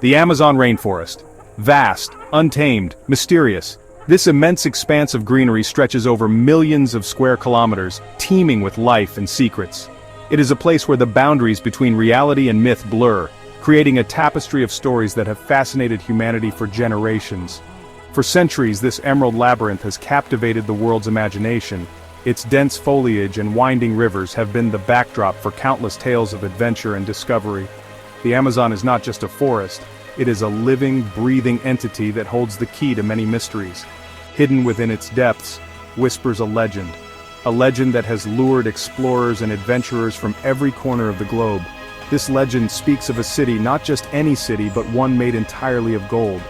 The Amazon rainforest. Vast, untamed, mysterious. This immense expanse of greenery stretches over millions of square kilometers, teeming with life and secrets. It is a place where the boundaries between reality and myth blur, creating a tapestry of stories that have fascinated humanity for generations. For centuries, this emerald labyrinth has captivated the world's imagination. Its dense foliage and winding rivers have been the backdrop for countless tales of adventure and discovery. The Amazon is not just a forest, it is a living, breathing entity that holds the key to many mysteries. Hidden within its depths, whispers a legend that has lured explorers and adventurers from every corner of the globe. This legend speaks of a city, not just any city, but one made entirely of gold.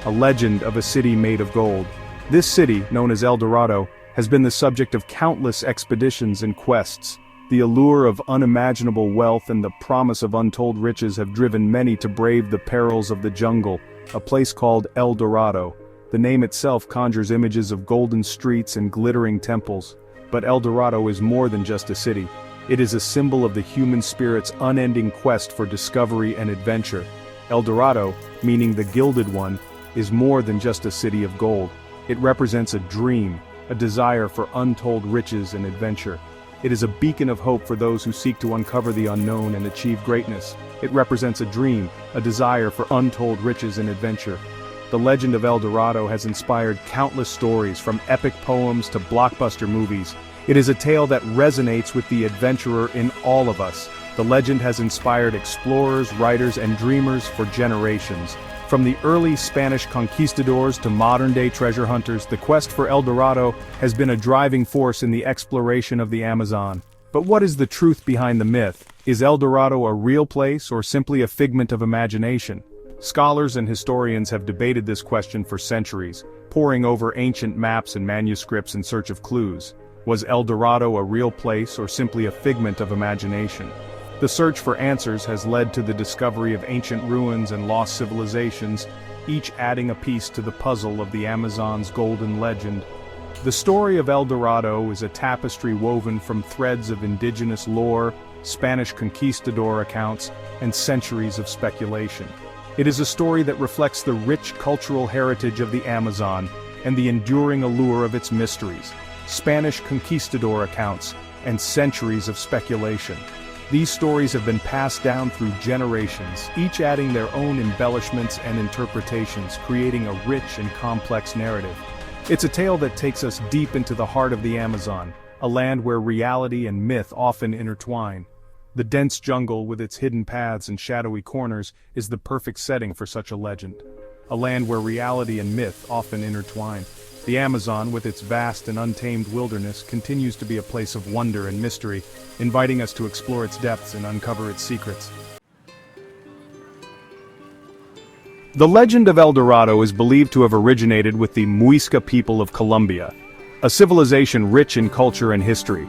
A legend of a city made of gold. This city, known as El Dorado, has been the subject of countless expeditions and quests. The allure of unimaginable wealth and the promise of untold riches have driven many to brave the perils of the jungle, a place called El Dorado. The name itself conjures images of golden streets and glittering temples. But El Dorado is more than just a city. It is a symbol of the human spirit's unending quest for discovery and adventure. El Dorado, meaning the Gilded One, is more than just a city of gold. It represents a dream, a desire for untold riches and adventure. It is a beacon of hope for those who seek to uncover the unknown and achieve greatness. It represents a dream, a desire for untold riches and adventure. The legend of El Dorado has inspired countless stories, from epic poems to blockbuster movies. It is a tale that resonates with the adventurer in all of us. The legend has inspired explorers, writers, and dreamers for generations. From the early Spanish conquistadors to modern-day treasure hunters, the quest for El Dorado has been a driving force in the exploration of the Amazon. But what is the truth behind the myth? Is El Dorado a real place or simply a figment of imagination? Scholars and historians have debated this question for centuries, poring over ancient maps and manuscripts in search of clues. Was El Dorado a real place or simply a figment of imagination? The search for answers has led to the discovery of ancient ruins and lost civilizations, each adding a piece to the puzzle of the Amazon's golden legend. The story of El Dorado is a tapestry woven from threads of indigenous lore, Spanish conquistador accounts, and centuries of speculation. It is a story that reflects the rich cultural heritage of the Amazon and the enduring allure of its mysteries, Spanish conquistador accounts, and centuries of speculation. These stories have been passed down through generations, each adding their own embellishments and interpretations, creating a rich and complex narrative. It's a tale that takes us deep into the heart of the Amazon, a land where reality and myth often intertwine. The dense jungle, with its hidden paths and shadowy corners, is the perfect setting for such a legend. A land where reality and myth often intertwine. The Amazon, with its vast and untamed wilderness, continues to be a place of wonder and mystery, inviting us to explore its depths and uncover its secrets. The legend of El Dorado is believed to have originated with the Muisca people of Colombia, a civilization rich in culture and history.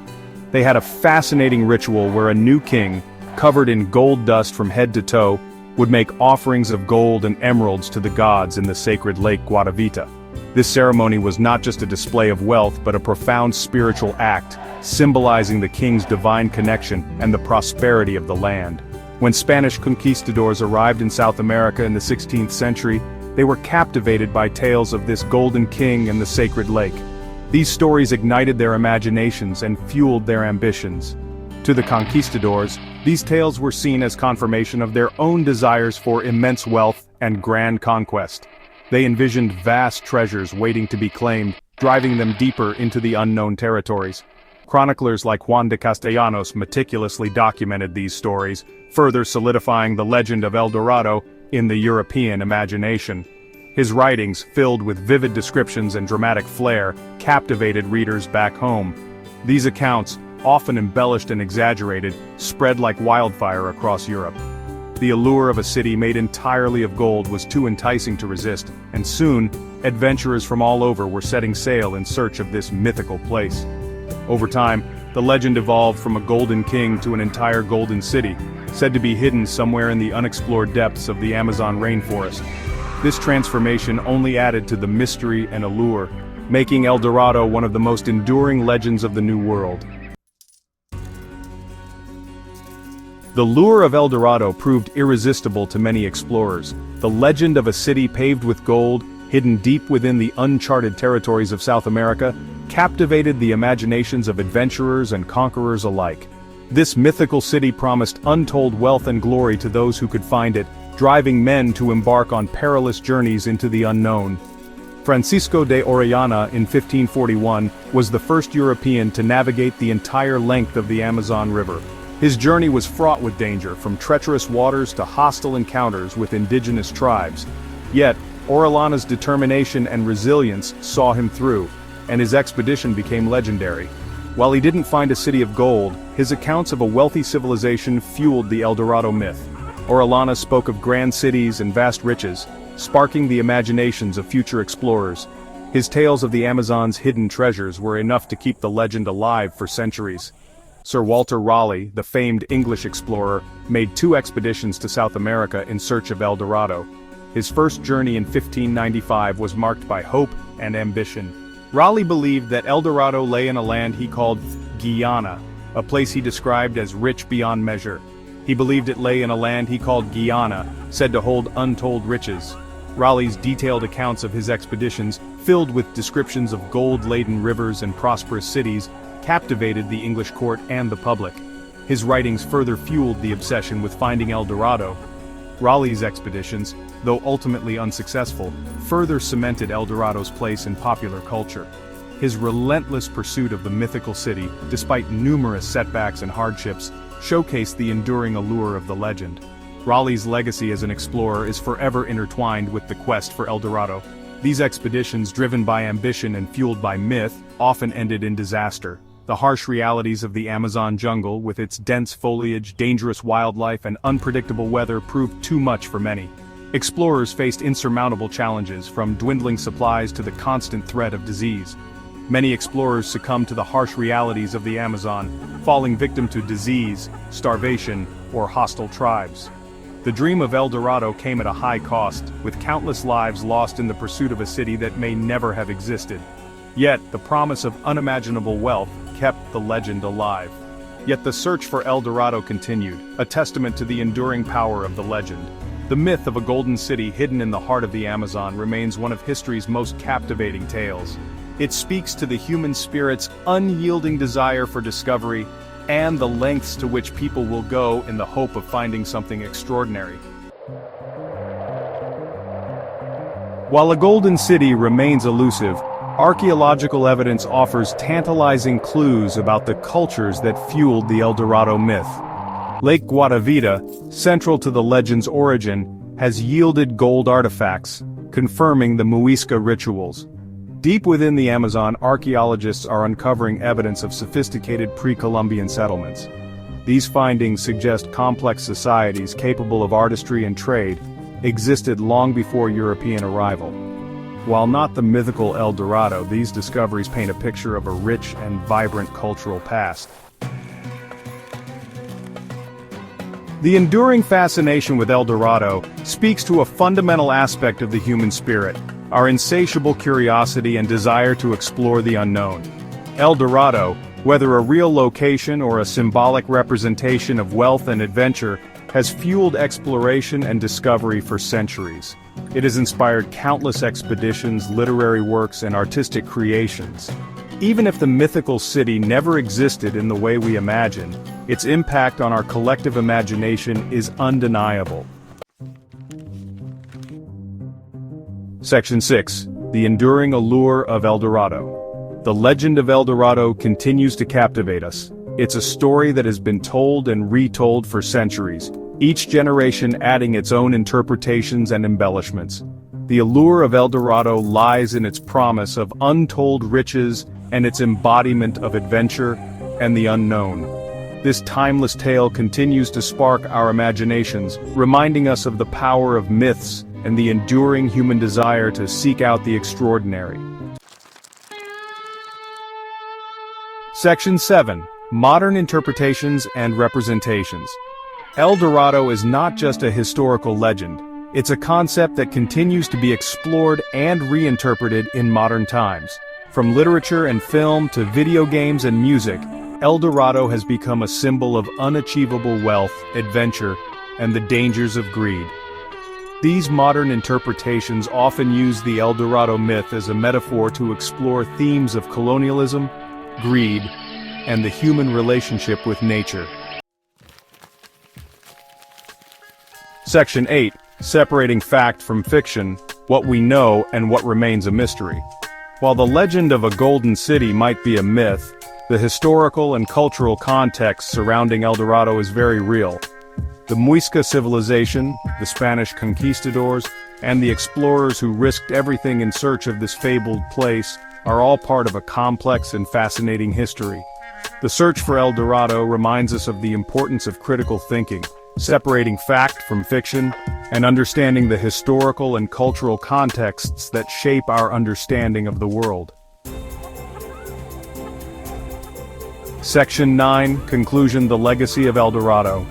They had a fascinating ritual where a new king, covered in gold dust from head to toe, would make offerings of gold and emeralds to the gods in the sacred lake Guatavita. This ceremony was not just a display of wealth but a profound spiritual act, symbolizing the king's divine connection and the prosperity of the land. When Spanish conquistadors arrived in South America in the 16th century, they were captivated by tales of this golden king and the sacred lake. These stories ignited their imaginations and fueled their ambitions. To the conquistadors, these tales were seen as confirmation of their own desires for immense wealth and grand conquest. They envisioned vast treasures waiting to be claimed, driving them deeper into the unknown territories. Chroniclers like Juan de Castellanos meticulously documented these stories, further solidifying the legend of El Dorado in the European imagination. His writings, filled with vivid descriptions and dramatic flair, captivated readers back home. These accounts, often embellished and exaggerated, spread like wildfire across Europe. The allure of a city made entirely of gold was too enticing to resist, and soon, adventurers from all over were setting sail in search of this mythical place. Over time, the legend evolved from a golden king to an entire golden city, said to be hidden somewhere in the unexplored depths of the Amazon rainforest. This transformation only added to the mystery and allure, making El Dorado one of the most enduring legends of the New World. The lure of El Dorado proved irresistible to many explorers. The legend of a city paved with gold, hidden deep within the uncharted territories of South America, captivated the imaginations of adventurers and conquerors alike. This mythical city promised untold wealth and glory to those who could find it, driving men to embark on perilous journeys into the unknown. Francisco de Orellana in 1541 was the first European to navigate the entire length of the Amazon River. His journey was fraught with danger, from treacherous waters to hostile encounters with indigenous tribes. Yet, Orellana's determination and resilience saw him through, and his expedition became legendary. While he didn't find a city of gold, his accounts of a wealthy civilization fueled the El Dorado myth. Orellana spoke of grand cities and vast riches, sparking the imaginations of future explorers. His tales of the Amazon's hidden treasures were enough to keep the legend alive for centuries. Sir Walter Raleigh, the famed English explorer, made 2 expeditions to South America in search of El Dorado. His first journey in 1595 was marked by hope and ambition. Raleigh believed that El Dorado lay in a land he called Guyana, a place he described as rich beyond measure. He believed it lay in a land he called Guyana, said to hold untold riches. Raleigh's detailed accounts of his expeditions, filled with descriptions of gold-laden rivers and prosperous cities, captivated the English court and the public. His writings further fueled the obsession with finding El Dorado. Raleigh's expeditions, though ultimately unsuccessful, further cemented El Dorado's place in popular culture. His relentless pursuit of the mythical city, despite numerous setbacks and hardships, showcased the enduring allure of the legend. Raleigh's legacy as an explorer is forever intertwined with the quest for El Dorado. These expeditions, driven by ambition and fueled by myth, often ended in disaster. The harsh realities of the Amazon jungle, with its dense foliage, dangerous wildlife, and unpredictable weather, proved too much for many. Explorers faced insurmountable challenges, from dwindling supplies to the constant threat of disease. Many explorers succumbed to the harsh realities of the Amazon, falling victim to disease, starvation, or hostile tribes. The dream of El Dorado came at a high cost, with countless lives lost in the pursuit of a city that may never have existed. Yet, the promise of unimaginable wealth kept the legend alive. Yet the search for El Dorado continued, a testament to the enduring power of the legend. The myth of a golden city hidden in the heart of the Amazon remains one of history's most captivating tales. It speaks to the human spirit's unyielding desire for discovery, and the lengths to which people will go in the hope of finding something extraordinary. While a golden city remains elusive, archaeological evidence offers tantalizing clues about the cultures that fueled the El Dorado myth. Lake Guatavita, central to the legend's origin, has yielded gold artifacts, confirming the Muisca rituals. Deep within the Amazon, archaeologists are uncovering evidence of sophisticated pre-Columbian settlements. These findings suggest complex societies capable of artistry and trade existed long before European arrival. While not the mythical El Dorado, these discoveries paint a picture of a rich and vibrant cultural past. The enduring fascination with El Dorado speaks to a fundamental aspect of the human spirit: our insatiable curiosity and desire to explore the unknown. El Dorado, whether a real location or a symbolic representation of wealth and adventure, has fueled exploration and discovery for centuries. It has inspired countless expeditions, literary works, and artistic creations. Even if the mythical city never existed in the way we imagine, its impact on our collective imagination is undeniable. Section 6. The enduring allure of El Dorado. The legend of El Dorado continues to captivate us. It's a story that has been told and retold for centuries, each generation adding its own interpretations and embellishments. The allure of El Dorado lies in its promise of untold riches and its embodiment of adventure and the unknown. This timeless tale continues to spark our imaginations, reminding us of the power of myths and the enduring human desire to seek out the extraordinary. Section 7. Modern Interpretations and Representations. El Dorado is not just a historical legend, it's a concept that continues to be explored and reinterpreted in modern times. From literature and film to video games and music, El Dorado has become a symbol of unachievable wealth, adventure, and the dangers of greed. These modern interpretations often use the El Dorado myth as a metaphor to explore themes of colonialism, greed, and the human relationship with nature. Section 8. Separating fact from fiction, what we know and what remains a mystery. While the legend of a golden city might be a myth, the historical and cultural context surrounding El Dorado is very real. The Muisca civilization, the Spanish conquistadors, and the explorers who risked everything in search of this fabled place are all part of a complex and fascinating history. The search for El Dorado reminds us of the importance of critical thinking, separating fact from fiction, and understanding the historical and cultural contexts that shape our understanding of the world. Section 9. Conclusion: The legacy of El Dorado.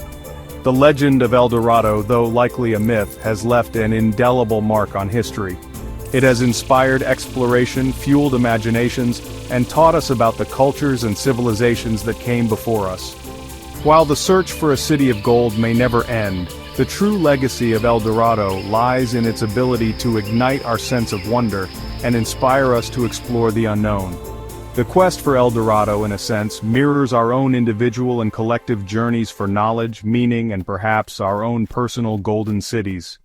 The legend of El Dorado, though likely a myth, has left an indelible mark on history. It has inspired exploration, fueled imaginations, and taught us about the cultures and civilizations that came before us. While the search for a city of gold may never end, the true legacy of El Dorado lies in its ability to ignite our sense of wonder and inspire us to explore the unknown. The quest for El Dorado, in a sense, mirrors our own individual and collective journeys for knowledge, meaning, and perhaps our own personal golden cities.